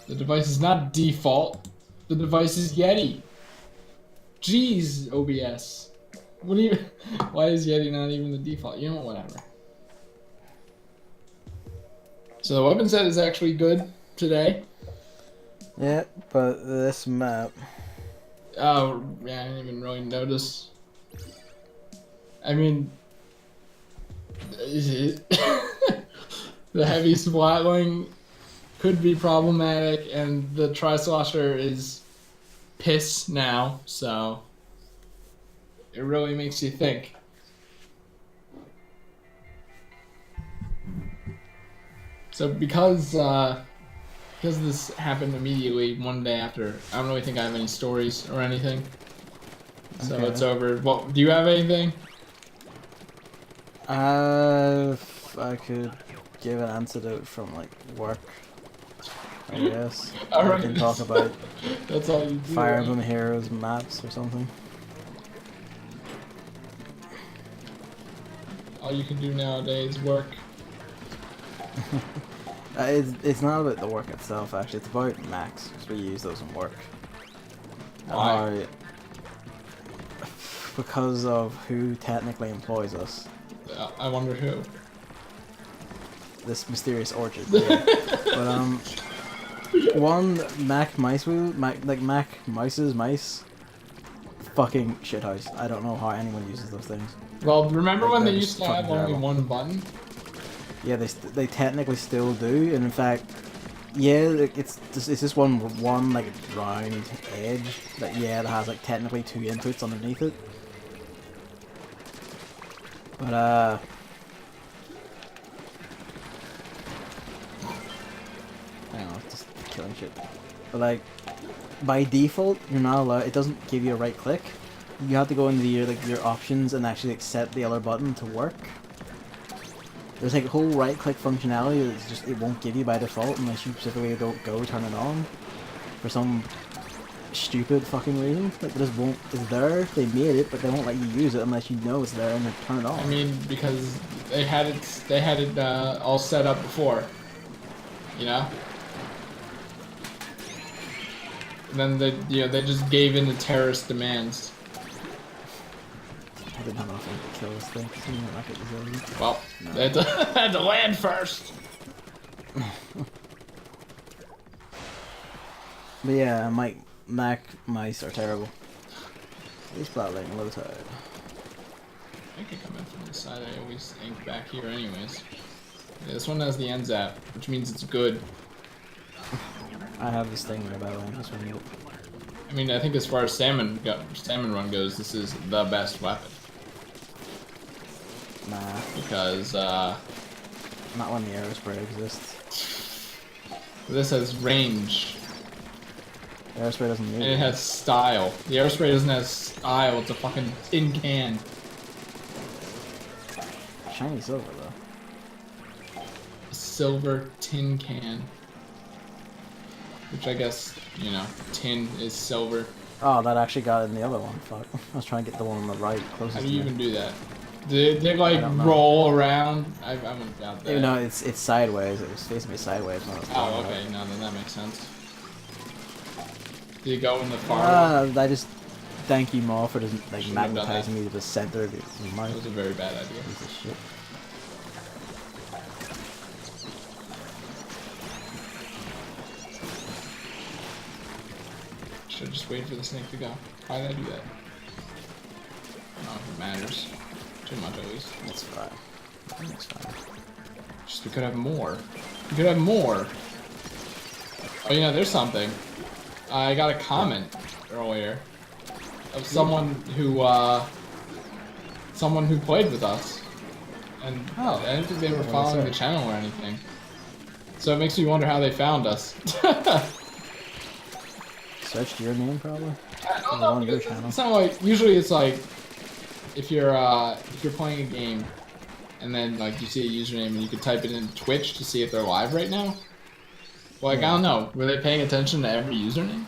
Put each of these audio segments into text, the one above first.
The device is not default. The device is Yeti. Jeez, OBS. What do you? Why is Yeti not even the default? You know what? Whatever. So the weapon set is actually good today. Yeah, but this map. Oh, yeah, I didn't even really notice. I mean, the heavy splatling could be problematic, and the tri-slosher is piss now, so it really makes you think. So because this happened immediately one day after, I don't really think I have any stories or anything. So Okay. it's over. Well, do you have anything? I could give an antidote from like work, I guess. All I right. can talk about That's all you do. Fire Right? Emblem Heroes maps or something. All you can do nowadays work. It's not about the work itself actually, it's about Max, because we use those in work. Why? Because of who technically employs us. I wonder who. This mysterious orchard. Yeah. But one Mac Mice Mouse's mice. Fucking shithouse. I don't know how anyone uses those things. Well, remember Like, when they they're used just to have fucking only terrible. one button? Yeah, they technically still do, and in fact, yeah, it's just one like round edge that that has like technically two inputs underneath it. But I don't know, it's just killing shit. But like, by default, you're not allowed. It doesn't give you a right click. You have to go into your options and actually accept the other button to work. There's like a whole right click functionality that's just it won't give you by default unless you specifically don't go turn it on for some stupid fucking reason. Like it just won't. It's there. They made it, but they won't let you use it unless you know it's there and then turn it on. I mean, because they had it all set up before. You know. And then they just gave in to terrorist demands. I didn't have enough ink to kill this thing. So you know, it was easy. Well, No. they had to land first. But yeah, Mac mice are terrible. These splatling low tide. I could come in from the side. I always ink back here, anyways. Yeah, this one has the end zap, which means it's good. I have this thing in the battle. I just want to. I mean, I think as far as salmon run goes, this is the best weapon Nah, because not when the aerospray exists. this has range The aerospray doesn't need and it has style. The aerospray doesn't have style. It's a fucking tin can. Shiny silver though. A silver tin can, which I guess tin is silver. Oh, that actually got in the other one. Fuck. I was trying to get the one on the right closest How do to you me. even do that? Do they like I don't know. roll around? I wouldn't doubt that. Even though it's sideways, it was facing me sideways when I was Oh, going okay. No, then that makes sense. Do you go in the up. far? I just thank you, Maw, for just like Shouldn't have done magnetizing that. me to the center of your That mouth. was a very bad idea. Piece of shit. Should just wait for the snake to go. Why did I do that? Oh, it matters. Too much at least. It's fine. It's fine. Just we could have more. We could have more. Oh, there's something. I got a comment earlier of someone who played with us, and Oh. I didn't think they were What did following they the say? channel or anything. So it makes me wonder how they found us. Searched your name probably. I don't On know, your because channel. it's not like usually it's like if you're playing a game and then like you see a username and you can type it in Twitch to see if they're live right now. Like I don't know, were they paying attention to every username?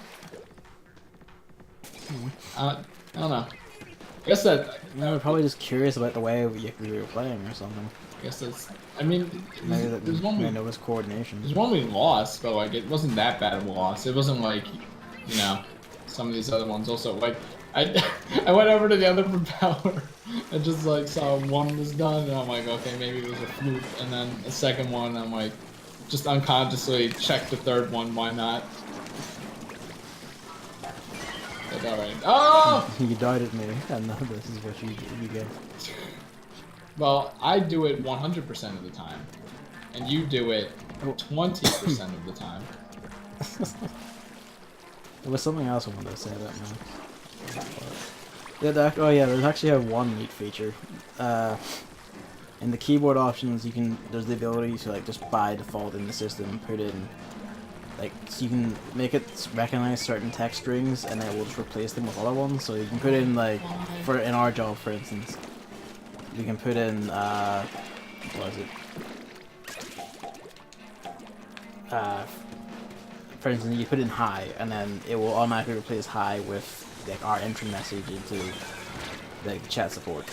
I don't know. I guess that They were probably just curious about the way we were playing or something. guess that's. I mean, Maybe there's one it was coordination. there's one we lost, but like it wasn't that bad of a loss. It wasn't like, you know, some of these other ones. Also, like I I went over to the other propeller and just like saw one was done, and I'm like, okay, maybe it was a fluke. And then the second one, I'm like, just unconsciously checked the third one. Why not? That's all right. Oh! You died at me, and now this is what you get. Well, I do it 100% of the time, and you do it 20% of the time. There was something else I wanted to say about now. Yeah, oh yeah, there's actually a one neat feature. In the keyboard options, there's the ability to like just by default in the system put in like so you can make it recognize certain text strings and then it will just replace them with other ones. So you can put in like in our job, for instance, you can put in what is it? For instance, you put in hi, and then it will automatically replace hi with like our entry message into like chat support.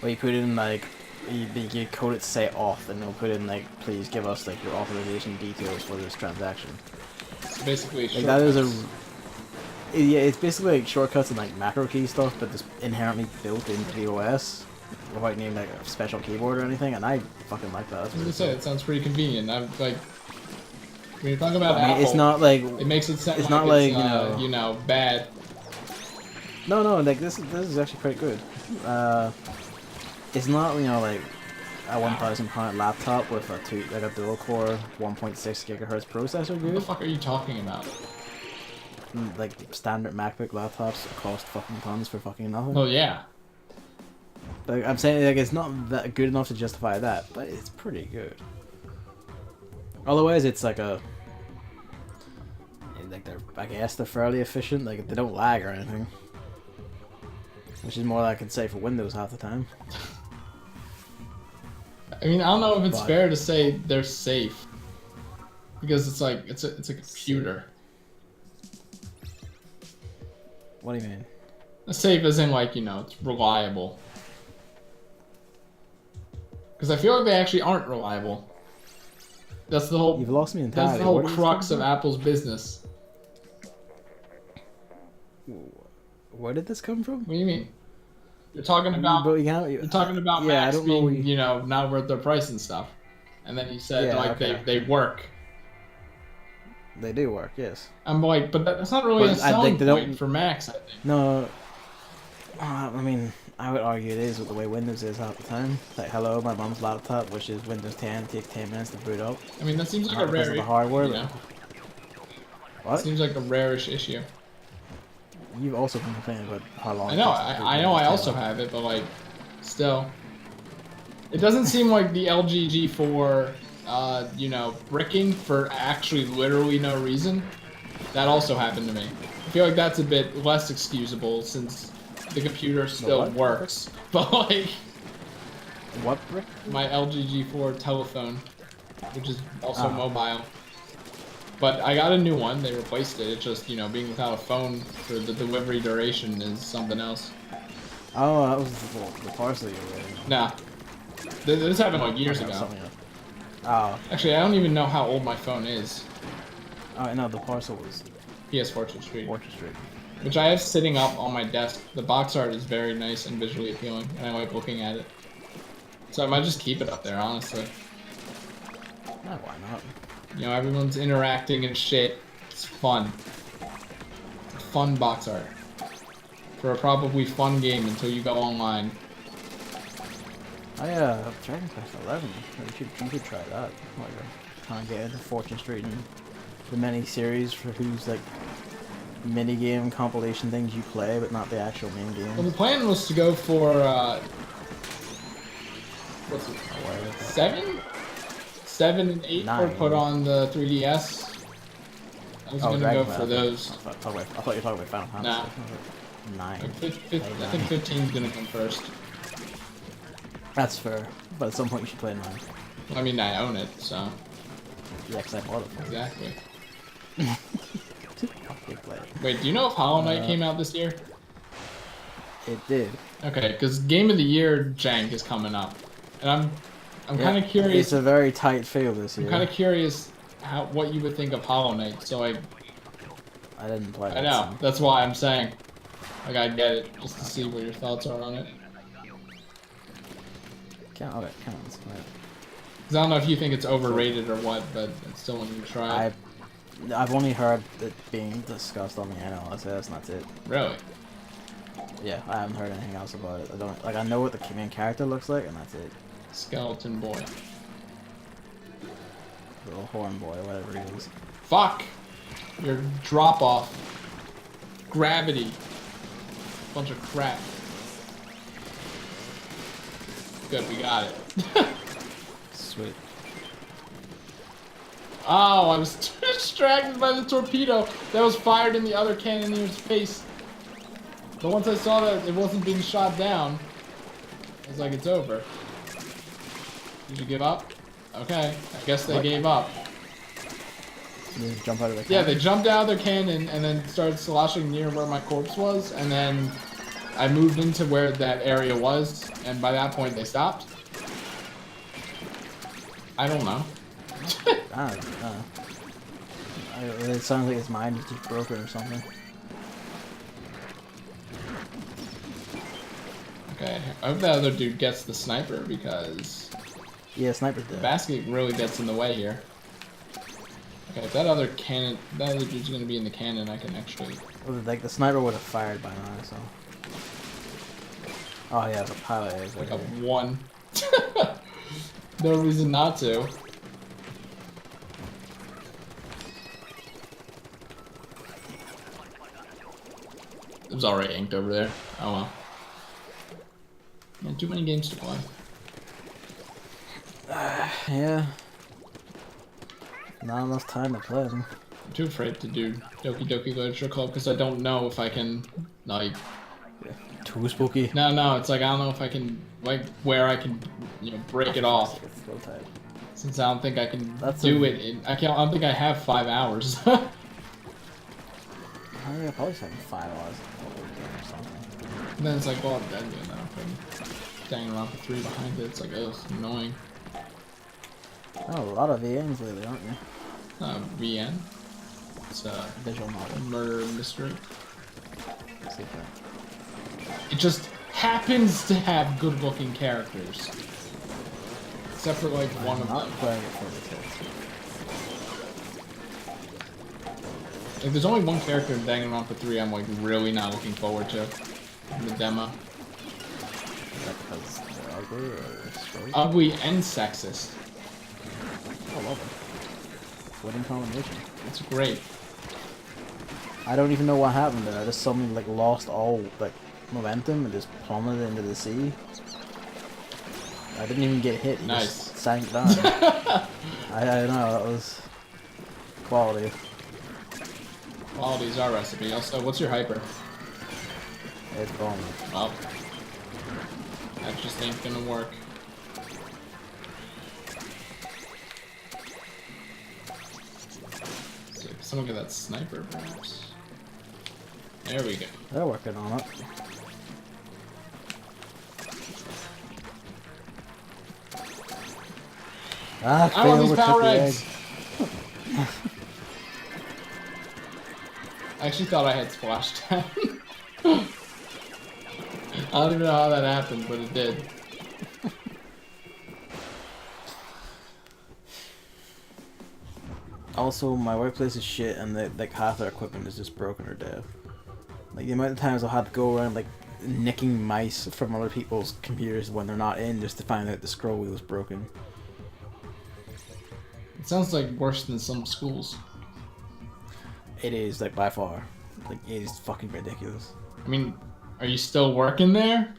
Or you put in like you code it to say auth, and it'll put in like please give us like your authorization details for this transaction. It's basically like that is yeah, it's basically like shortcuts and like macro key stuff, but just inherently built into the OS without needing like a special keyboard or anything, and I fucking like that. I was gonna say it sounds pretty convenient. I'm like. When you talk about Apple, it's not like it makes it sound it's like not like you know bad. No, like this is actually pretty good. It's not like a £1,000 laptop with a dual core 1.6 gigahertz processor. What the fuck are you talking about? Like standard MacBook laptops cost fucking tons for fucking nothing. Well, yeah. Like I'm saying, like it's not that good enough to justify that, but it's pretty good. Otherwise, it's like I guess they're fairly efficient. Like they don't lag or anything, which is more than I can say for Windows half the time. I mean, I don't know if it's fair to say they're safe because it's like it's a computer. What do you mean? Safe as in like it's reliable. Because I feel like they actually aren't reliable. That's the whole. You've lost me entirely. That's the whole crux of Apple's business. Where did this come from? What do you mean? You're talking about. You're talking about Macs being, not worth their price and stuff, and then you said they work. They do work, yes. I'm like, but that's not really a selling point for Macs. I think. No. I mean, I would argue it is with the way Windows is half the time. Like, hello, my mom's laptop, which is Windows 10, takes 10 minutes to boot up. I mean, that seems like a rare. The hardware. What? Seems like a rarish issue. You've also been complaining about how long. I know. I know. I also have it, but like, still, it doesn't seem like the LG G4, bricking for actually literally no reason. That also happened to me. I feel like that's a bit less excusable since the computer still works. But like, what brick? My LG G4 telephone, which is also mobile. But I got a new one. They replaced it. It's just, being without a phone for the delivery duration is something else. Oh, that was the parcel you were getting. Nah. This happened like years ago. Oh. Actually, I don't even know how old my phone is. Oh, no, the parcel was... PS Fortune Street. Fortune Street. Which I have sitting up on my desk. The box art is very nice and visually appealing, and I like looking at it. So I might just keep it up there, honestly. No, why not? Everyone's interacting and shit. It's fun. Fun box art. For a probably fun game until you go online. Dragon Quest 11. You should try that. Like, trying to get into Fortune Street and the mini series for who's like mini game compilation things you play, but not the actual main game. Well, the plan was to go for what's it? 7 and 8 were put on the 3DS. I was gonna go for those. I thought you were talking about Final Fantasy. Nah. 9. I think 15's gonna come first. That's fair, but at some point you should play 9. I mean, I own it, so. Yeah, because I bought it for you. Exactly. Wait, do you know if Hollow Knight came out this year? It did. Okay, because Game of the Year jank is coming up, and I'm kind of curious. It's a very tight field this year. I'm kind of curious what you would think of Hollow Knight. So I didn't play that. I know that's why I'm saying, like, I get it just to see what your thoughts are on it. Can't. Okay, come on. Let's play it. Because I don't know if you think it's overrated or what, but I still want you to try it. I've only heard it being discussed on the NLSS, and that's it. Really? Yeah, I haven't heard anything else about it. I don't like. I know what the main character looks like, and that's it. Skeleton boy. Little horn boy, whatever he is. Fuck! Your drop off. Gravity. Bunch of crap. Good, we got it. Sweet. Oh, I was distracted by the torpedo that was fired in the other cannoneer's face. But once I saw that it wasn't being shot down, I was like, it's over. Did you give up? Okay, I guess they gave up. They just jump out of the cannon? Yeah, they jumped out of their cannon and then started sloshing near where my corpse was, and then I moved into where that area was, and by that point they stopped. I don't know. I don't know. It sounds like his mind is just broken or something. Okay, I hope that other dude gets the sniper because Yeah, sniper's the dead. basket really gets in the way here. Okay, if that other dude's gonna be in the cannon, I can actually. Well, like the sniper would have fired by now, so. Oh yeah, the pilot is Like right a here. 1. No reason not to. It was already inked over there. Oh well. Yeah, too many games to play. Yeah. Not enough time to play them. I'm too afraid to do Doki Doki Literature Club because I don't know if I can, like... Too spooky. No, it's like I don't know if I can, like, where I can, you know, break it off. It's real tight. Since I don't think I can That's do it in... I don't think I have 5 hours. I think I probably spent 5 hours or something. And then it's like, well, I'm dead now. Dangling around for 3 behind it. It's like, oh, it's annoying. Oh, a lot of VNs lately, aren't you? VN. It's a Visual novel. murder mystery. Secret. It just happens to have good-looking characters. Except for, like, one of Not them. playing it for the kids. Like, there's only one character in Danganronpa 3 I'm, like, really not looking forward to. In the demo. Is that because they're ugly or straight? Ugly and sexist. I love it. Winning combination. It's great. I don't even know what happened there. I just suddenly like lost all like momentum and just plummeted into the sea. I didn't even get hit. He Nice. just sank down. I don't know. That was quality. Quality's our recipe. Also, what's your hyper? It's gone. Well, that just ain't gonna work. So, someone get that sniper, perhaps. There we go. They're working on it. Ah, I want failed these with power 50 eggs. I actually thought I had splashed down. I don't even know how that happened, but it did. Also, my workplace is shit, and like half their equipment is just broken or dead. Like the amount of times I've had to go around like nicking mice from other people's computers when they're not in, just to find out the scroll wheel is broken. It sounds like worse than some schools. It is like by far, like it is fucking ridiculous. I mean, are you still working there?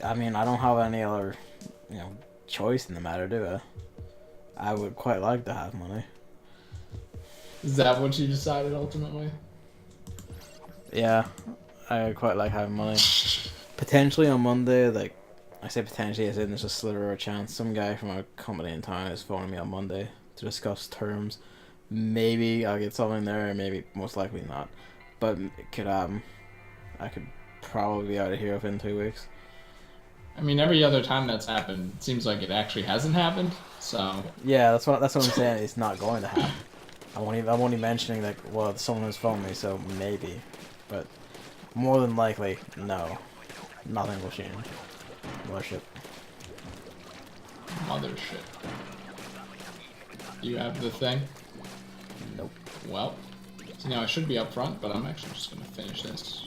I mean, I don't have any other, choice in the matter, do I? I would quite like to have money. Is that what you decided ultimately? Yeah, I would quite like having money. Potentially on Monday, like, I say potentially as in there's a sliver of a chance. Some guy from a company in town is phoning me on Monday to discuss terms. Maybe I'll get something there, maybe most likely not. But it could happen. I could probably be out of here within 2 weeks. I mean, every other time that's happened, it seems like it actually hasn't happened. So Yeah, that's what I'm saying. It's not going to happen. I'm only mentioning that. Well, someone has phoned me, so maybe, but more than likely, no, nothing will change. Worship. mothership. You have the thing. Nope. Well, so now I should be up front, but I'm actually just gonna finish this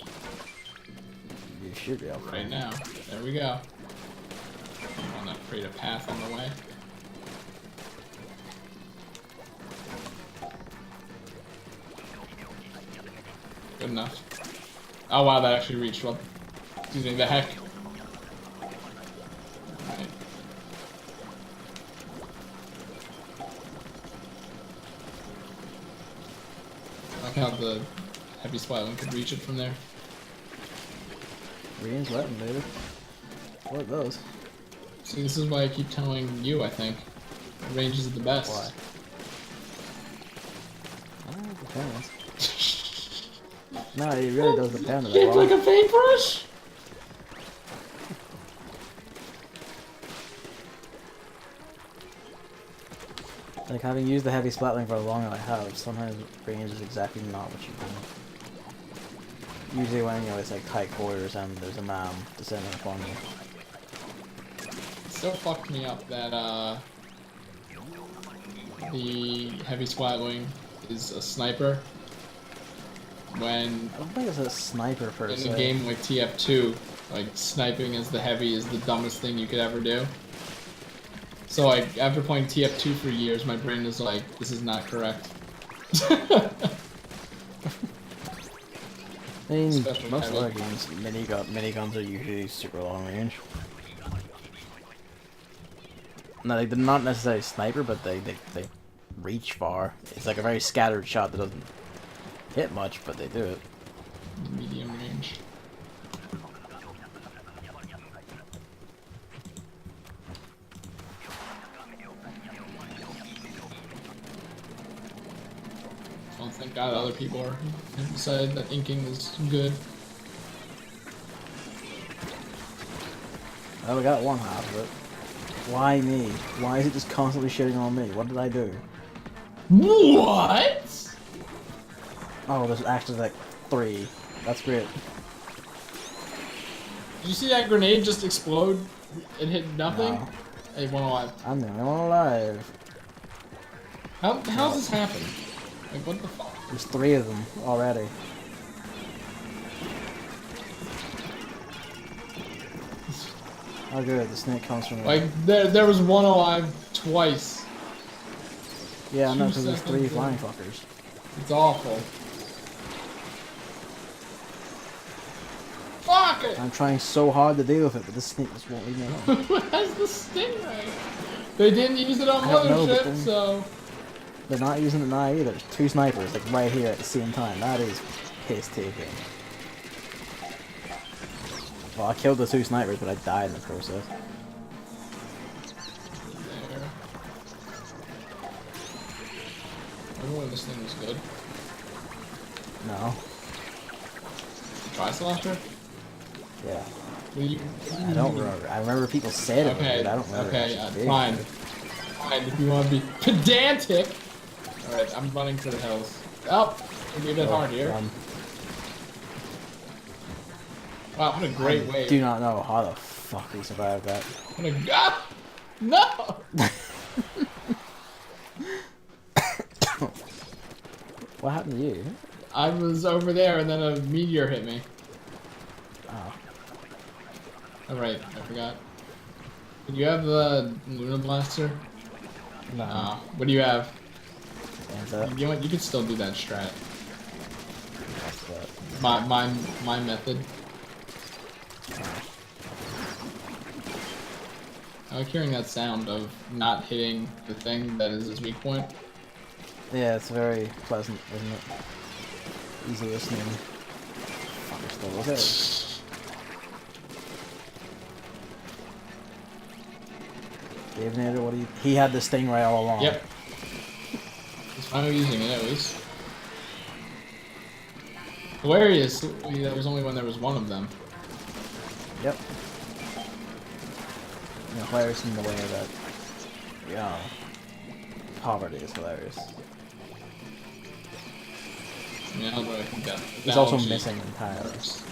You should be able to. right now. There we go. I want to create a path on the way. Good enough. Oh wow, that actually reached. Well, excuse me, the heck. Alright. I like how the heavy splatling could reach it from there. Green's weapon, baby. What are those? See, this is why I keep telling you, I think. Range is the best. Why? Oh, depends. No, it really does depend. Shaped like a paintbrush? Like, having used the heavy splatling for as long as I have, sometimes range is exactly not what you want. Usually when, you know, it's like tight quarters and there's a man descending upon you. It still fucked me up that, the heavy splatling is a sniper. When I don't think it's a sniper per in se. a game like TF2, like sniping as the heavy is the dumbest thing you could ever do. So like after playing TF2 for years, my brain is like, this is not correct. I mean, Especially most heavy. other games, miniguns are usually super long range. No, they're not necessarily sniper, but they reach far. It's like a very scattered shot that doesn't hit much, but they do it. Medium range. Oh, thank God other people are decided that inking is good. Oh, we got one half of it. Why me? Why is it just constantly shitting on me? What did I do? What? Oh, there's actually like 3. That's great. Did you see that grenade just explode? It hit nothing? No. Hey, one alive. I'm the only one alive. How's this happen? Like, what the fuck? There's 3 of them already. Oh good, the snake comes from Like, there was one alive twice. Yeah, I know, 2 because there's 3 seconds flying in. fuckers. It's awful. Fuck it! I'm trying so hard to deal with it, but this snake just won't leave me alone. Who has the stingray? They didn't use it on I don't know, but Mothership, then- so... They're not using it now either. There's 2 snipers, like right here at the same time. That is piss taking. Well, I killed the 2 snipers, but I died in the process. There. Remember when this thing was good? No. Tri-Slasher? Yeah. You, I don't remember. I remember people said it, Okay, but I don't remember. okay, actually being fine. good. Fine, if you want to be pedantic. Alright, I'm running for the hills. Oh, it'll be a bit hard here. Wow, what a great wave. Do not know how the fuck he survived that. What a... Ah! No! What happened to you? I was over there and then a meteor hit me. Oh. Oh, right, I forgot. Do you have the Luna Blaster? No. What do you have? Hands up. You know what? You could still do that strat. That's that. My method. I like hearing that sound of not hitting the thing that is his weak point. Yeah, it's very pleasant, isn't it? Easy listening. Fucker still was it. Davinator, what do you... He had this thing right all along. Yep. He's finally using it at least. Hilarious. That was only when there was one of them. Yep. You know, hilarious in the way that, yeah, poverty is hilarious. Yeah, but I think that He's also analogy missing entirely. works.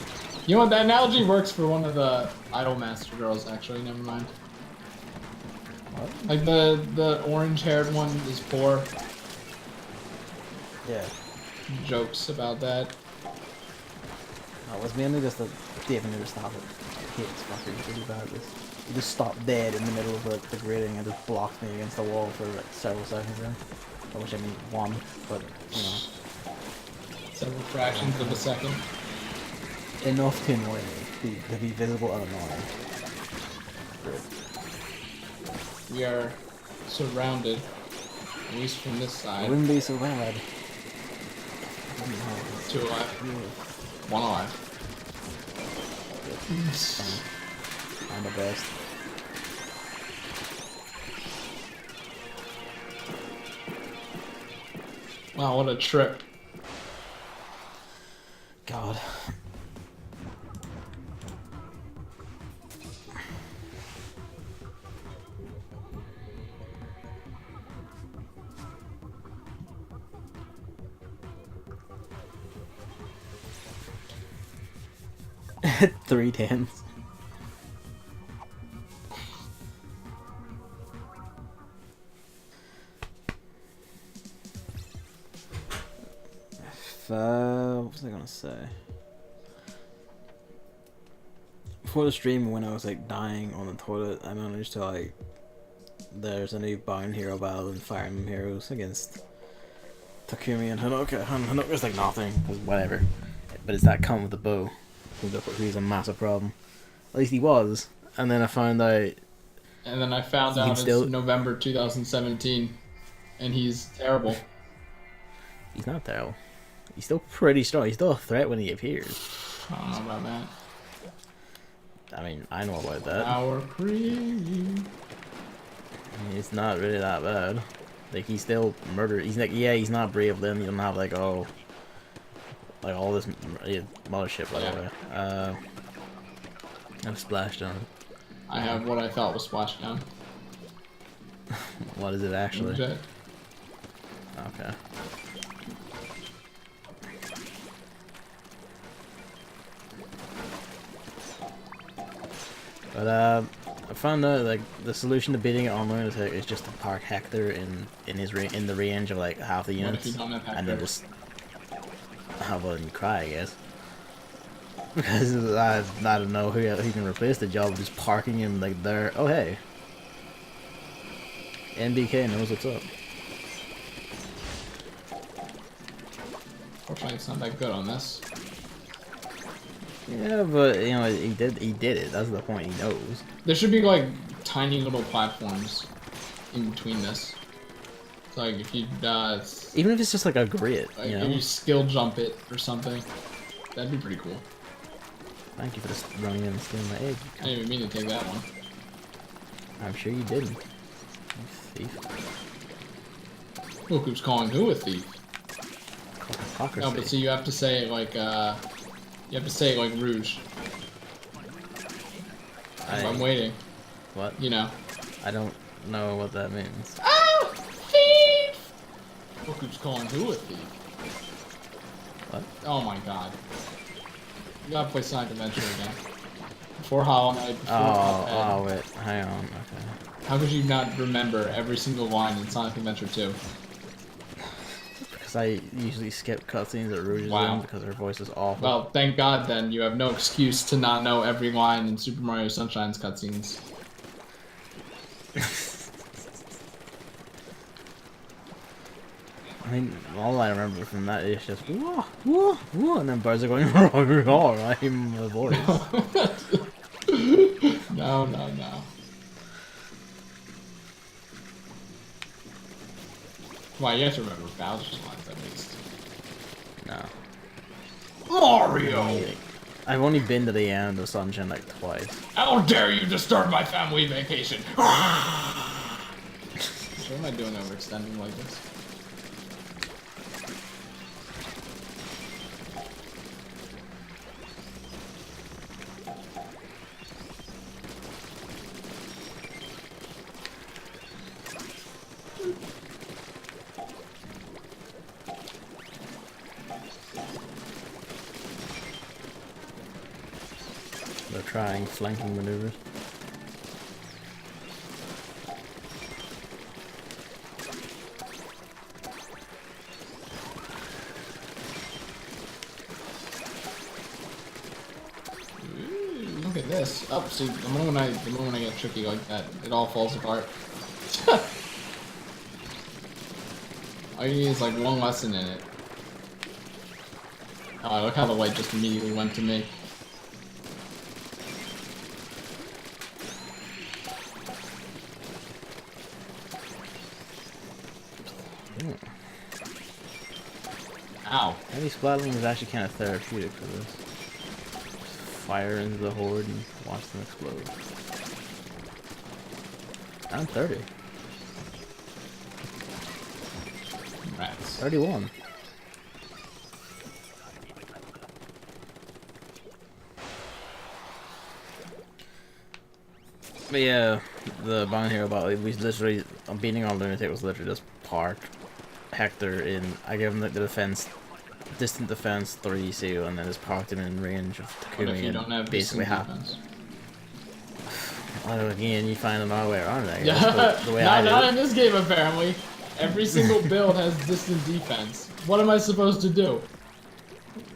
You know what? That analogy works for one of the Idol Master girls. Actually, never mind. What? Like the orange-haired one is poor. Yeah. Jokes about that. No, it was mainly just that David never stopped it. I hate this fucker really bad. He just stopped dead in the middle of the grating and just blocked me against the wall for like several seconds there. I wish I mean one, but you know. Several fractions of a second. Enough to annoy me, to be visible and annoying. Great. We are surrounded, at least from this I side. wouldn't be so bad. 2 alive. 1 alive. I'm the best. Wow, what a trip. God. Three tens. What was I gonna say? Before the stream, when I was like dying on the toilet, I managed to like. There's a new Bound Hero battle in Fire Emblem Heroes against Takumi and Hanoka. Hanoka's like nothing, whatever. But it's that cunt with the bow who's a massive problem. At least he was. And then I found out. And then I found out it's November 2017, and he's terrible. He's not terrible. He's still pretty strong. He's still a threat when he appears. I don't know about that. I mean, I know about that. Our cream. It's not really that bad. Like, he's still murdered. He's like, yeah, he's not brave. Then you don't have like all this mothership, by the way. I've splashed on. I have what I thought was splashdown. What is it actually? Jet. Okay. But I found out like the solution to beating it online is just to park Hector in the range of like half the units, and then just have one cry, I guess. Because I don't know who can replace the job of just parking him like there. Oh hey, NBK knows what's up. Fortunately, it's not that good on this. Yeah, but you know he did it. That's the point. He knows. There should be like tiny little platforms in between this. So, like if you even if it's just like a grid, like you know, if you skill jump it or something, that'd be pretty cool. Thank you for just running in and stealing my egg. I didn't even mean to take that one. I'm sure you didn't. You thief. Look who's calling who a thief. Hypocrisy. No, but see, you have to say it like Rouge. I'm waiting. What? You know. I don't know what that means. Oh, thief! Look who's calling who a thief. What? Oh my god. You gotta play Sonic Adventure again. Before Hollow Knight, before Oh, wait. Hang on. Okay. How could you not remember every single line in Sonic Adventure 2? Because I usually skip cutscenes at Rouge's in because her voice is awful. Well, thank God then. You have no excuse to not know every line in Super Mario Sunshine's cutscenes. I mean, all I remember from that is just whoa, whoa, whoa, and then birds are going I'm the voice. No. Well, you have to remember Bowser's lines at least. No. Mario! I've only been to the end of Sunshine like twice. How dare you disturb my family vacation! What am I doing overextending like this? They're trying flanking maneuvers. Ooh, look at this. Oh, see, the moment I get tricky like that, it all falls apart. All you need is like one lesson in it. Oh, look how the light just immediately went to me. Ow. Maybe splattering is actually kind of therapeutic for this. Just fire into the horde and watch them explode. I'm 30. Rats. 31. But yeah, the Bound Hero battle, we literally, beating on Lunatic was literally just parked Hector in, I gave him the defense, distant defense 3 seal, and then just parked him in range of Takumi and basically happened. Well, again, you find another way around it, I guess, but the way not in this game apparently. Every single build has distant defense. What am I supposed to do?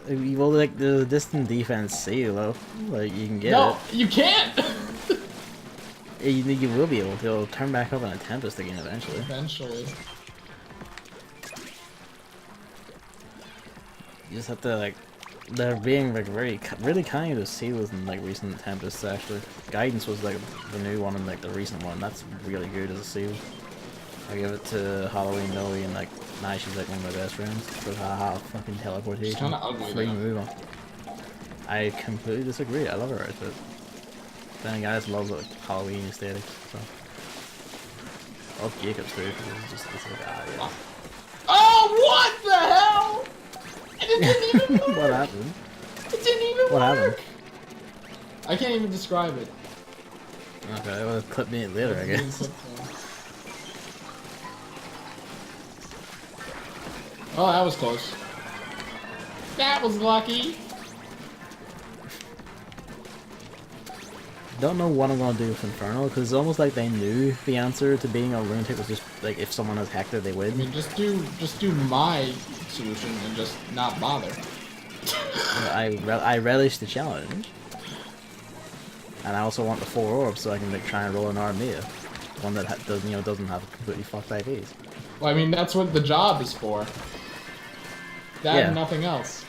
Well, like, the distant defense seal, though. Like, you can get it. No, you can't! You will be able to. It'll turn back up in a Tempest again eventually. Eventually. You just have to, like, they're being, like, really kind of sealed in, like, recent Tempests, actually. Guidance was, like, the new one and, like, the recent one. That's really good as a seal. I give it to Halloween Millie and, like, now she's, like, one of my best friends. Because haha, fucking teleportation. She's kinda ugly, Free though. move on. I completely disagree. I love her, but then again, I just love, like, Halloween aesthetic, so. I love Jacob's too, because it's like, yeah. Oh, what the hell? And it didn't even work! What happened? It didn't even What work! happened? I can't even describe it. Okay, well, clip me later, I guess. Oh, that was close. That was lucky. Don't know what I'm gonna do with Infernal, because it's almost like they knew the answer to being a lunatic was just like if someone has Hector, they win. I mean, just do my solution and just not bother. I relish the challenge, and I also want the 4 orbs so I can like try and roll an Armia, one that doesn't have completely fucked IVs. Well, I mean, that's what the job is for. That Yeah. and nothing else.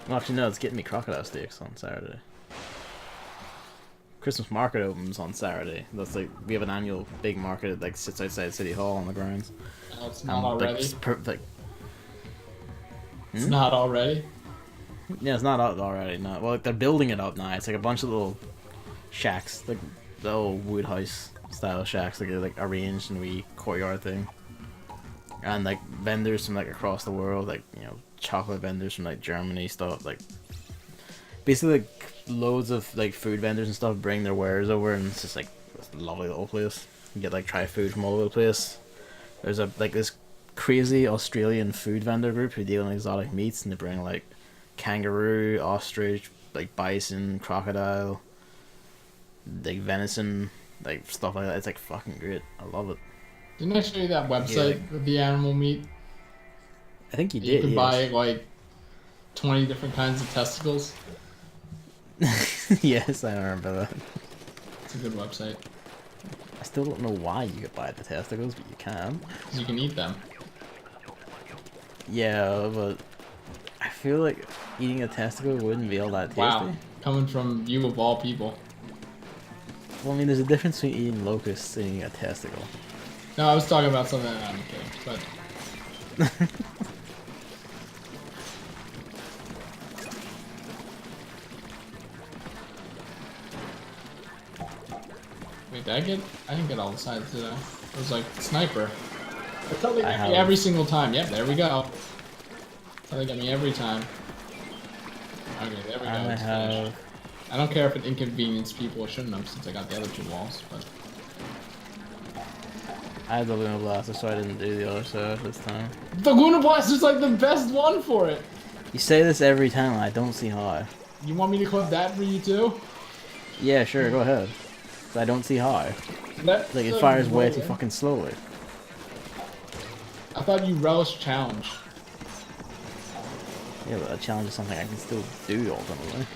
Well, actually, no, it's getting me crocodile steaks on Saturday. Christmas market opens on Saturday. That's like we have an annual big market that like sits outside City Hall on the grounds. No, it's not already. It's not already. Yeah, it's not out already. No, well, like, they're building it up now. It's like a bunch of little shacks, like the old wood house style shacks, like arranged in a wee courtyard thing. And like vendors from like across the world, like chocolate vendors from like Germany, stuff like basically like loads of like food vendors and stuff bring their wares over, and it's just like this lovely little place. You get like try food from all over the place. There's a like this crazy Australian food vendor group who deal in exotic meats, and they bring like kangaroo, ostrich, like bison, crocodile, like venison, like stuff like that. It's like fucking great. I love it. Didn't I show you that website with the animal meat? I think you You did. can Yes. buy like 20 different kinds of testicles. Yes, I remember that. It's a good website. I still don't know why you could buy the testicles, but you can. Because you can eat them. Yeah, but I feel like eating a testicle wouldn't be all that tasty. Wow. Coming from you of all people. Well, I mean, there's a difference between eating locusts and eating a testicle. No, I was talking about something that I'm kidding, but... Wait, did I get... I didn't get all the sides, did I? It was like, sniper. That's how they get me every single time. Yep, there we go. That's how they get me every time. Okay, there we go. It's finished. I don't care if it inconvenienced people. It shouldn't have, since I got the other 2 walls, but... I had the Luna Blaster, so I didn't do the other side this time. The Luna Blaster's like the best one for it! You say this every time, and I don't see how. You want me to clip that for you too? Yeah, sure, go ahead. I don't see how. That's Like, it the fires way too goal. fucking slowly. I thought you relished challenge. Yeah, but a challenge is something I can still do ultimately.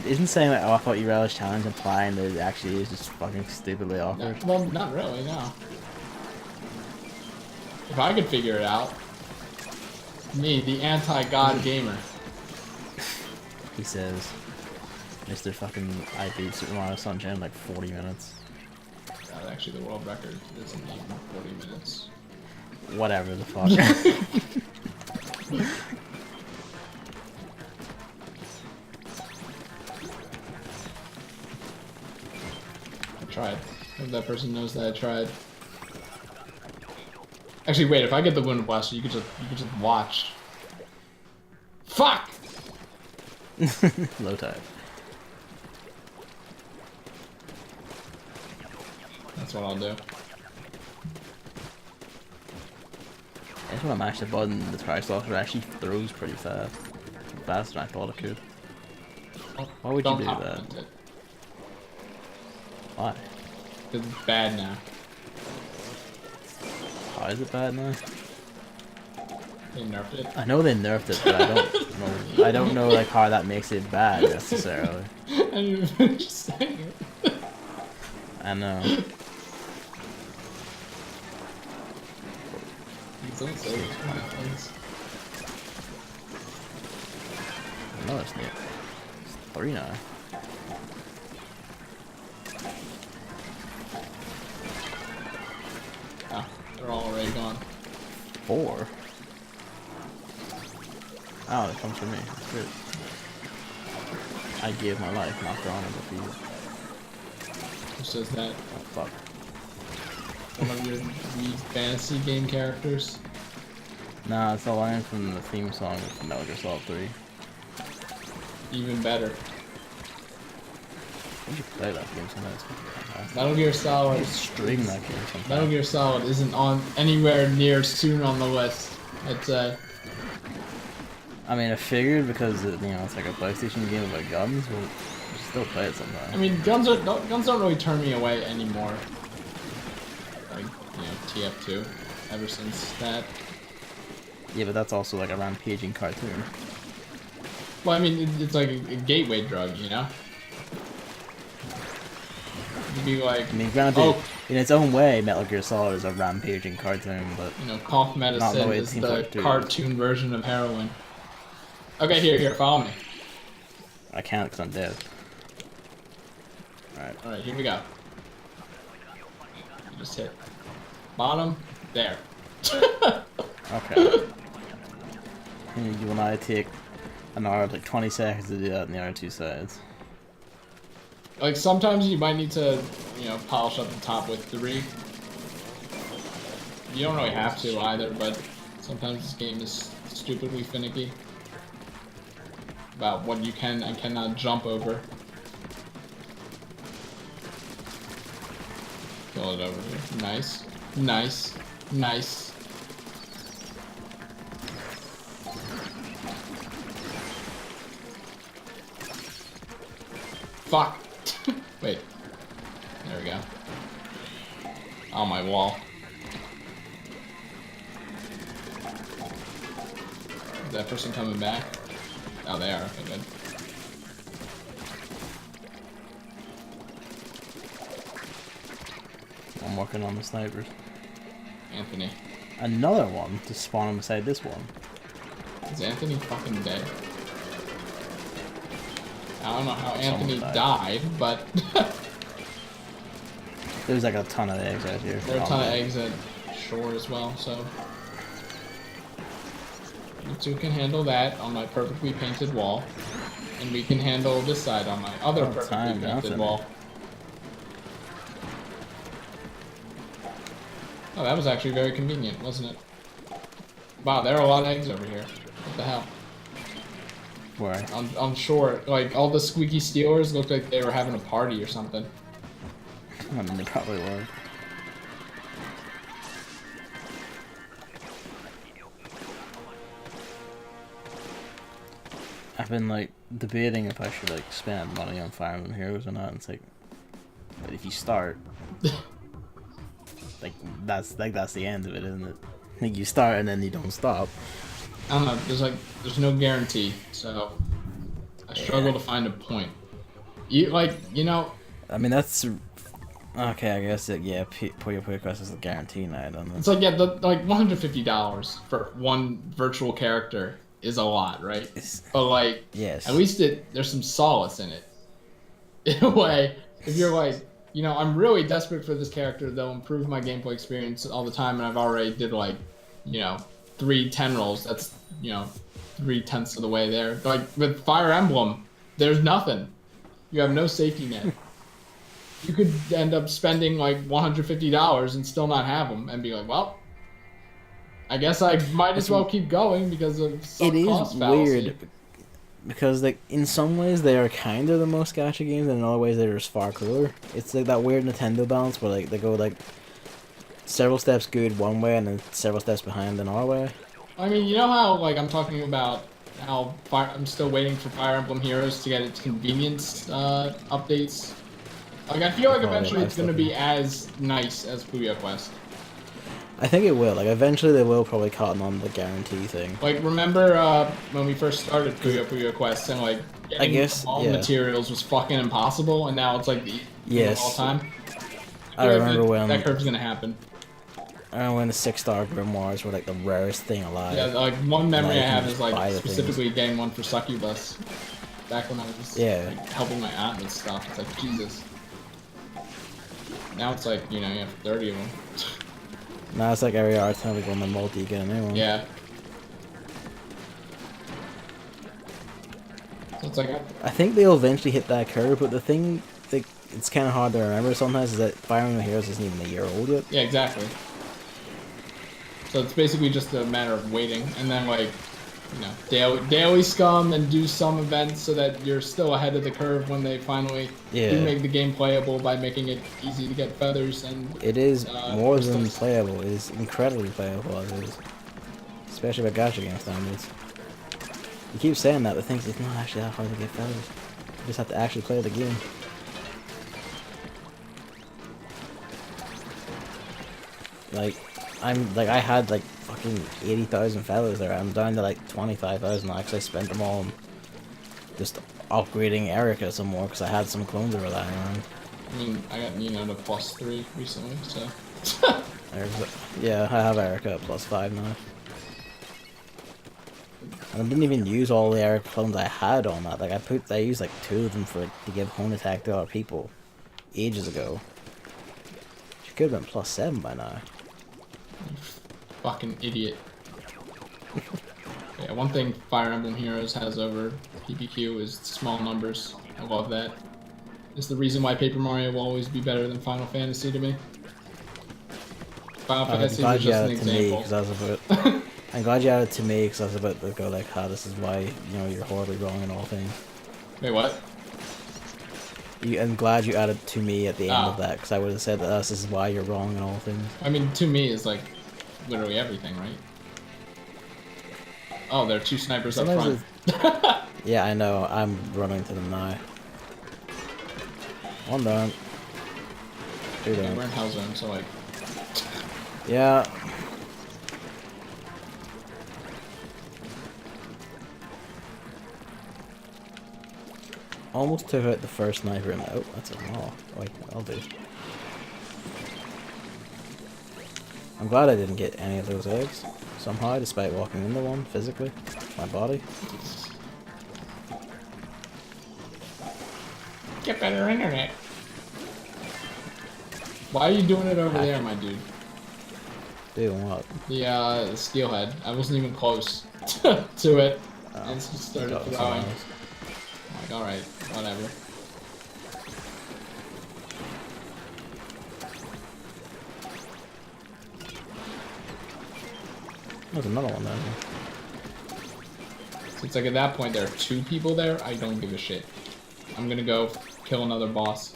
Isn't saying like, oh, I thought you relished challenge implying that it actually is just fucking stupidly awkward? No, well, not really, no. If I could figure it out. Me, the anti-god gamer. He says, Mr. fucking I beat Super Mario Sunshine in like 40 minutes. That's actually the world record. Isn't even 40 minutes. Whatever the fuck. I tried. Hope that person knows that I tried. Actually, wait. If I get the Wind Blaster, you could just watch. Fuck. Low tide. That's what I'll do. I just want to mash the button. The Tri Saucer actually throws pretty fast. Faster than I thought it could. Why would you Don't do that? compliment it. Why? It's bad now. Why is it bad now? They nerfed it. I know they nerfed it, but I don't know. I don't know like how that makes it bad necessarily. I didn't even finish saying it. I know. Don't say those kind of things. No, it's neat. It's 3 now. Oh, they're all already gone. 4? Oh, it comes from me. That's good. I gave my life, not drawn in the field. Who says that? Oh, fuck. One of your Wii fantasy game characters? Nah, it's a line from the theme song of Metal Gear Solid 3. Even better. We should play that game sometime. It's fucking fantastic. Metal Gear Solid. Stream that game sometime. Metal Gear Solid isn't on anywhere near soon on the list. I'd say. I mean, I figured because you know it's like a PlayStation game with like guns, but we should still play it sometime. I mean, guns don't really turn me away anymore. Like, you know, TF2. Ever since that. Yeah, but that's also like a rampaging cartoon. Well, I mean, it's like a gateway drug, you know? You'd be like, I mean, granted, oh, in its own way, Metal Gear Solid is a rampaging cartoon, but you know, cough medicine way it is seems the like to you. cartoon version of heroin. Okay, here, follow me. I can't because I'm dead. Alright, here we go. You just hit bottom, there. Okay. And you and I take an hour, like 20 seconds to do that on the other two sides. Like, sometimes you might need to, you know, polish up the top with 3. You don't really have to either, but sometimes this game is stupidly finicky about what you can and cannot jump over. Kill it over here. Nice. Nice. Nice. Fuck. Wait. There we go. On my wall. Is that person coming back? Oh, they are. Okay, good. I'm working on the snipers. Anthony. Another one to spawn him beside this one. Is Anthony fucking dead? I don't know how Anthony died. died, but There's like a ton of eggs out here. there are a ton of eggs at shore as well, so you two can handle that on my perfectly painted wall, and we can handle this side on my other perfectly painted wall. Oh, that was actually very convenient, wasn't it? Wow, there are a lot of eggs over here. What the hell? Where? On shore, like, all the squeaky steelers looked like they were having a party or something. I mean, they probably were. I've been like debating if I should like spend money on Fire Emblem Heroes or not. And it's like, but if you start, that's the end of it, isn't it? Like you start and then you don't stop. I don't know. There's no guarantee, so I struggle to find a point. I mean that's okay. I guess yeah. Puyo Puyo Quest is a guarantee now. I don't know. It's like like $150 for one virtual character is a lot, right? But like, yes, at least there's some solace in it. In a way, if you're like, I'm really desperate for this character, they'll improve my gameplay experience all the time, and I've already did like, 3 10 rolls. That's 3/10 of the way there. Like with Fire Emblem, there's nothing. You have no safety net. You could end up spending like $150 and still not have them, and be like, well, I guess I might as well keep going because of some cost fallacy. Weird because like in some ways they are kind of the most gacha games, and in other ways they're just far cooler. It's like that weird Nintendo balance where like they go like several steps good one way and then several steps behind another way. I mean, you know how like I'm talking about how I'm still waiting for Fire Emblem Heroes to get its convenience updates. Like I feel like eventually it's going to be as nice as Puyo Quest. I think it will. Like eventually they will probably cotton on the guarantee thing. Like remember when we first started Puyo Quest and like getting all materials was fucking impossible, and now it's like the all time. I remember when that curve's gonna happen. I remember when the 6-star grimoires were like the rarest thing alive. Yeah, like one memory I have is like specifically getting one for Succubus. Back when I was like, helping my aunt with stuff. It's like Jesus. Now it's like you have 30 of them. Now it's like every hour time we go on the multi, you get a new one. Yeah. So it's like I think they'll eventually hit that curve, but the thing, like, it's kind of hard to remember sometimes is that Fire Emblem Heroes isn't even a year old yet. Yeah, exactly. So it's basically just a matter of waiting, and then like, daily scum and do some events so that you're still ahead of the curve when they finally do make the game playable by making it easy to get feathers and. It is more than playable. It is incredibly playable as it is, especially by gacha game standards. You keep saying that, but things it's not actually that hard to get feathers. You just have to actually play the game. Like, I had like fucking 80,000 feathers there. I'm down to like 25,000 now because I spent them all on just upgrading Erica some more because I had some clones that were lying around. I mean, I got Nina to +3 recently, so. Yeah, I have Erica at +5 now. And I didn't even use all the Erica clones I had on that. Like I used like 2 of them to give home attack to other people ages ago. She could have been +7 by now. You fucking idiot. Yeah, one thing Fire Emblem Heroes has over PPQ is small numbers. I love that. It's the reason why Paper Mario will always be better than Final Fantasy to me. Final Fantasy is just an example. I'm glad you added to me because I was about to go like, this is why you're horribly wrong in all things. Wait, what? I'm glad you added to me at the end of that because I would have said that this is why you're wrong in all things. I mean, to me is like literally everything, right? Oh, there are 2 snipers up front. Yeah, I know. I'm running to them now. One down. 2 down. We're in Hell Zone, so like. Yeah. Almost took out the first sniper in the... Oh, that's a wall. Wait, I'll do. I'm glad I didn't get any of those eggs somehow, despite walking into one physically. My body. Get better internet. Why are you doing it over there, my dude? Doing what? The steelhead. I wasn't even close to it. And just started throwing. Like, alright, whatever. There's another one down here. So it's like at that point there are 2 people there, I don't give a shit. I'm gonna go kill another boss.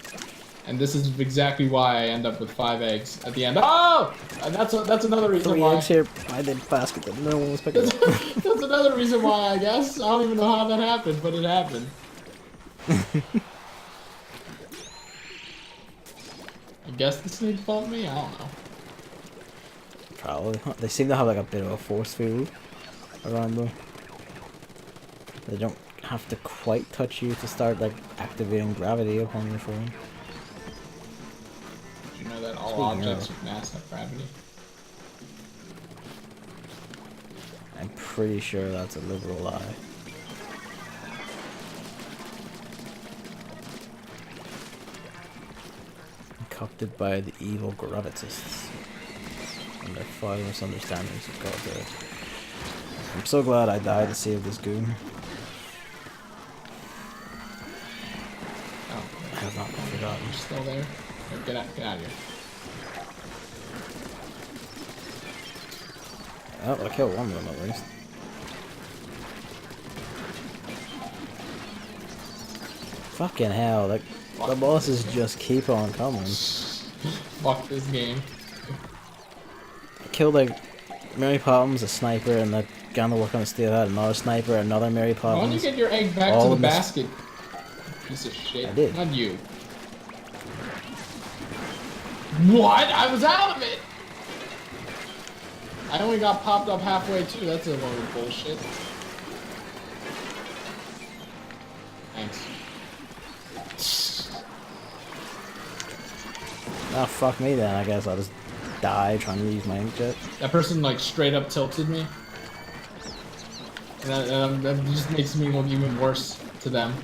And this is exactly why I end up with 5 eggs at the end. Oh! And that's another reason 3 why. eggs here. I did basket that no one was picking up. That's another reason why, I guess. I don't even know how that happened, but it happened. I guess the snake bumped me? I don't know. Probably. They seem to have like a bit of a force field around them. They don't have to quite touch you to start like activating gravity upon your phone. Did you know that all objects with mass have gravity? I'm pretty sure that's a liberal lie. Concocted by the evil gravitists and their foul misunderstandings of Godhead. I'm so glad I died to save this goon. Oh, I have not been forgotten. you're still there? Here, get out of here. Oh, I killed one of them at least. Fucking hell, like, the bosses just keep on coming. Fuck this game. I killed like Mary Poppins, a sniper, and the guy on the work on the steel had another sniper, another Mary Why don't you Poppins. get your egg back All to the in this- basket? Piece of shit. I did. Not you. What? I was out of it! I only got popped up halfway too. That's a load of bullshit. Thanks. Ah, fuck me then, I guess I'll just die trying to use my inkjet. That person like straight up tilted me. And that just makes me look even worse to them.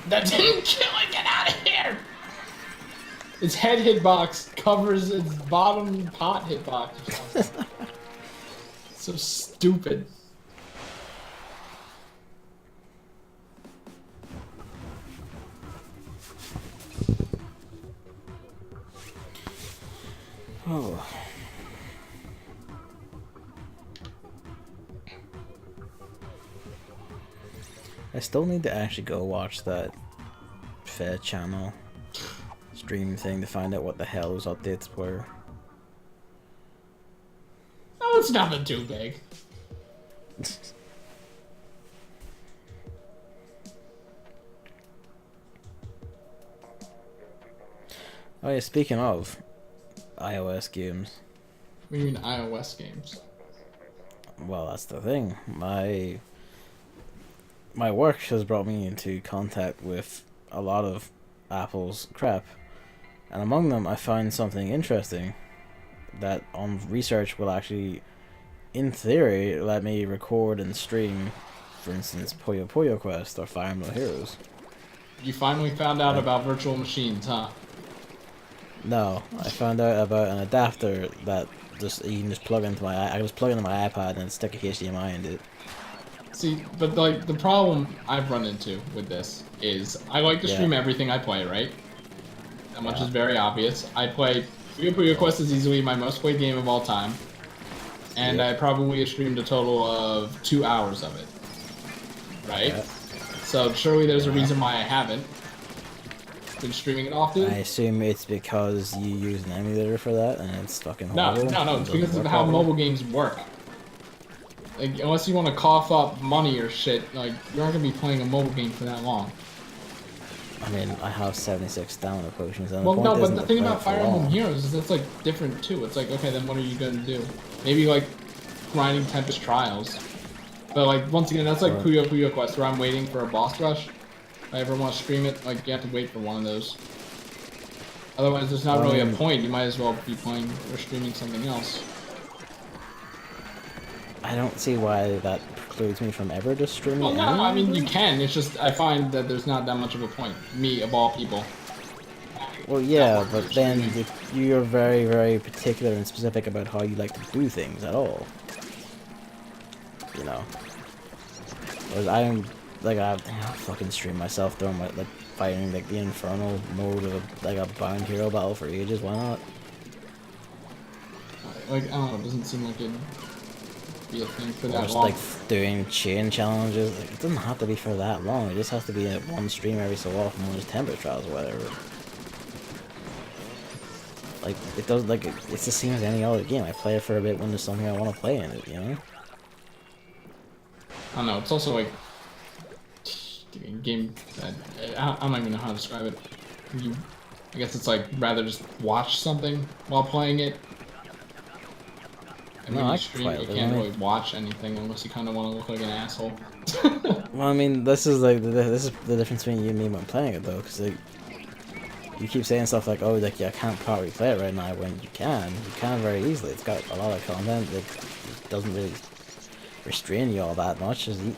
That didn't kill it! Get out of here! Its head hitbox covers its bottom pot hitbox or something. So stupid. Oh. I still need to actually go watch that Fair channel stream thing to find out what the hell those updates were. Oh, it's nothing too big. Oh yeah, speaking of iOS games. What do you mean iOS games? Well, that's the thing. My work has brought me into contact with a lot of Apple's crap. And among them, I find something interesting that on research will actually, in theory, let me record and stream, for instance, Puyo Puyo Quest or Fire Emblem Heroes. You finally found out about virtual machines, huh? No, I found out about an adapter that you can just plug into I just plug into my iPad and stick a HDMI in it. See, but like the problem I've run into with this is I like to stream everything I play, right? That much is very obvious. I play Puyo Puyo Quest is easily my most played game of all time, and I probably streamed a total of 2 hours of it. Right? So surely there's a reason why I haven't been streaming it often. I assume it's because you use an emulator for that and it's fucking No, horrible. no, it's because of how mobile games work. Like, unless you want to cough up money or shit, like, you're not gonna be playing a mobile game for that long. I mean, I have 76 stamina potions. And Well, the no, point but isn't the to thing play about it for Fire Emblem long. Heroes is that's, like, different, too. It's like, okay, then what are you gonna do? Maybe, like, grinding Tempest Trials. But, like, once again, that's like Puyo Puyo Quest, where I'm waiting for a boss rush. If I ever want to stream it, like, you have to wait for one of those. Otherwise, there's not really a point. You might as well be playing or streaming something else. I don't see why that precludes me from ever just streaming Well, it. no, I mean, you can. It's just, I find that there's not that much of a point. Me, of all people. Well, yeah, but then you're very, very particular and specific about how you like to do things at all. You know. Whereas I'm, like, I fucking stream myself throwing my, like, fighting, like, the infernal mode of, like, a bound hero battle for ages. Why not? Like, I don't know, it doesn't seem like it be a thing for Or that just long. like doing chain challenges. Like, it doesn't have to be for that long. It just has to be at one stream every so often when there's temper trials or whatever. Like it does. Like it's the same as any other game. I play it for a bit when there's something I want to play in it. You know. I don't know. It's also like a game that I don't even know how to describe it. I guess it's like rather just watch something while playing it. And when you stream, you can't really watch anything unless you kind of want to look like an asshole. Well, I mean, this is like this is the difference between you and me when playing it though, because like you keep saying stuff like, "Oh, like yeah, I can't probably play it right now," when you can very easily. It's got a lot of content that doesn't really restrain you all that much. As you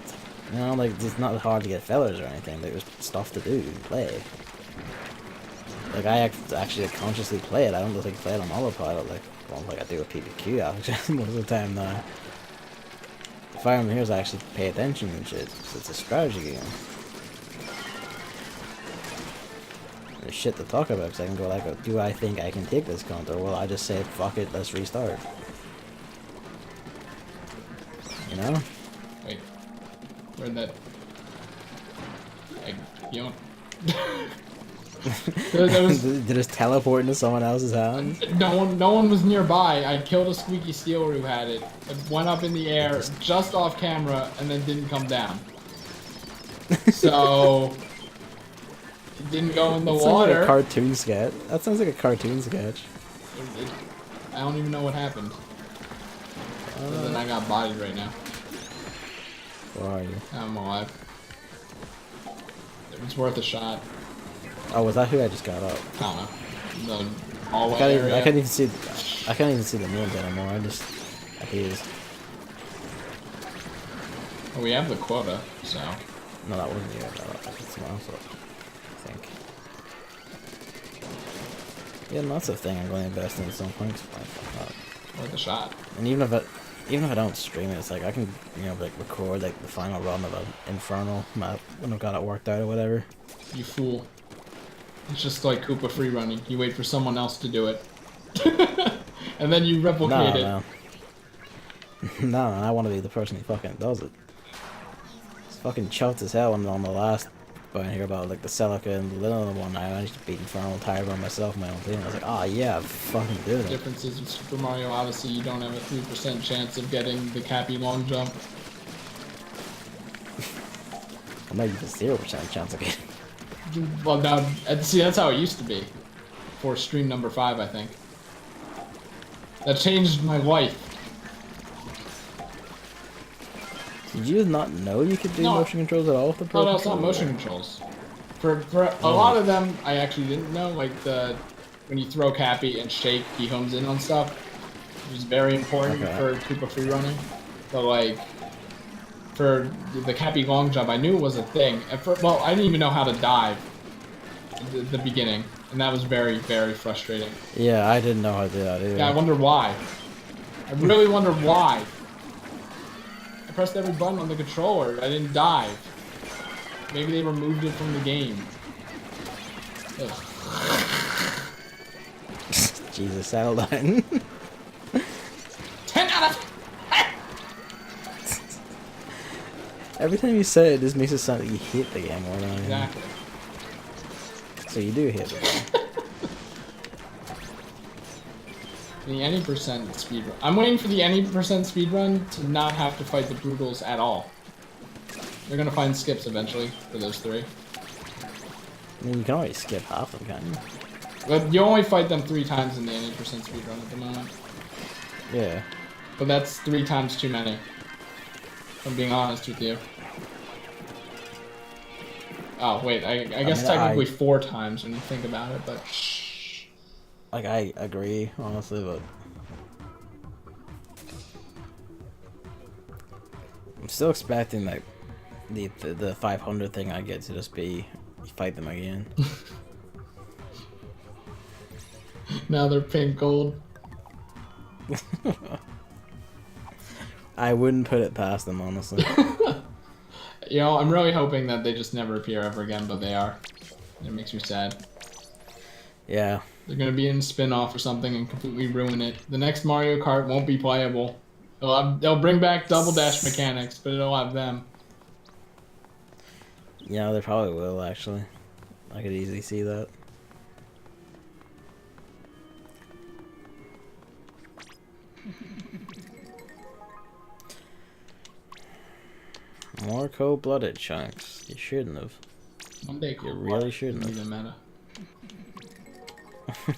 know, like it's not hard to get fillers or anything. Like, there's stuff to do, play. Like I actually consciously play it. I don't just like play it on autopilot like I do with PPQ actually most of the time now. The Fire Emblem Heroes I actually pay attention and shit, because it's a strategy game. There's shit to talk about, because I can go like, do I think I can take this counter? Well, I just say, fuck it, let's restart. You know? Wait, where'd that? You don't. Did it just teleport into someone else's hands? No one was nearby. I killed a squeaky steel who had it. It went up in the air, just off camera, and then didn't come down. So it didn't go in the water. Like a cartoon sketch. That sounds like a cartoon sketch. I don't even know what happened. Other than I got bodied right now. Where are you? I'm alive. It was worth a shot. Oh, was that who I just got up? I don't know. The hallway area. I can't even see the names anymore. I he's. Well, we have the quota, so. No, that wasn't you. That's someone else. I think. Yeah, that's the thing. I'm going to invest in at some point. Worth a shot. And even if I don't stream it, it's like I can, like record like the final run of an Infernal map when I've got it worked out or whatever. You fool. It's just like Koopa free running. You wait for someone else to do it. And then you replicate it. No, I want to be the person who fucking does it. It's fucking chuffed as hell on the last point here about like the Celica and the little one. I managed to beat Infernal entirely by myself in my own team. I was like, oh yeah, fucking did it. The difference is with Super Mario Odyssey, you don't have a 3% chance of getting the Cappy long jump. Or maybe just 0% chance of getting. Well, now, see, that's how it used to be. For stream number 5, I think. That changed my life. Did you not know you could do motion controls at all with the Pro No, it's not motion controls. For a lot of them, I actually didn't know. Like when you throw Cappy and shake, he homes in on stuff. It was very important for Koopa free running. But like, for the Cappy long jump, I knew it was a thing. Well, I didn't even know how to dive at the beginning, and that was very, very frustrating. Yeah, I didn't know how to do that either. Yeah, I wonder why. I really wonder why. I pressed every button on the controller. I didn't dive. Maybe they removed it from the game. Ugh. Jesus, settle down. 10 out of 10! Every time you say it, this makes it sound like you hate the game more than anything. Exactly. So you do hate the game. The any percent speedrun. I'm waiting for the any percent speedrun to not have to fight the Brutals at all. They're gonna find skips eventually for those 3. I mean, you can already skip half of them, can't you? But you only fight them 3 times in the any percent speedrun at the moment. Yeah. But that's 3 times too many. If I'm being honest with you. Oh, wait, I guess technically 4 times when you think about it, but shh. Like, I agree, honestly, but... I'm still expecting, like, the 500 thing I get to just be, fight them again. Now they're pink gold. I wouldn't put it past them, honestly. You know, I'm really hoping that they just never appear ever again, but they are. It makes me sad. Yeah. They're gonna be in a spin-off or something and completely ruin it. The next Mario Kart won't be playable. They'll bring back double dash mechanics, but it'll have them. Yeah, they probably will actually. I could easily see that. More cold-blooded chunks. You shouldn't have. One day, You really shouldn't be the have. meta.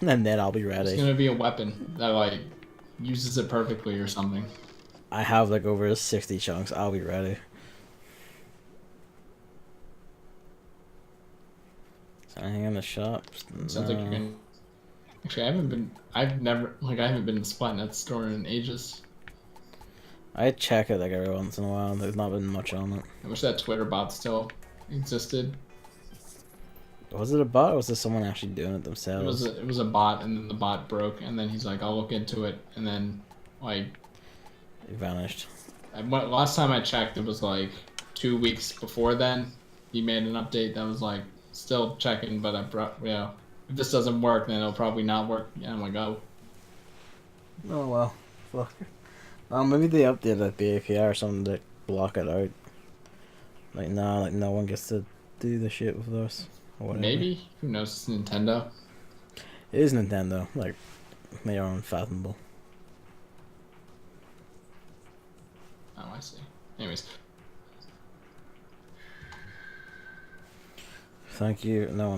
And then I'll be It's ready. gonna be a weapon that like uses it perfectly or something. I have like over 60 chunks. I'll be ready. Is there anything in the shops? It sounds like you're gonna. Actually, I haven't been. I've never like I haven't been to Splatnet store in ages. I check it like every once in a while. There's not been much on it. I wish that Twitter bot still existed. Was it a bot or was it someone actually doing it themselves? It was a bot, and then the bot broke, and then he's like, "I'll look into it," and then like It vanished. last time I checked, it was like 2 weeks before then. He made an update that was like still checking, but if this doesn't work, then it'll probably not work. Yeah, I'm like, oh. Oh well. Fuck. Maybe they updated the API or something to block it out. Like nah, like no one gets to do the shit with us. Or whatever. Maybe, who knows? It's Nintendo. It is Nintendo. Like they are unfathomable. Oh, I see. Anyways, Thank you. No one's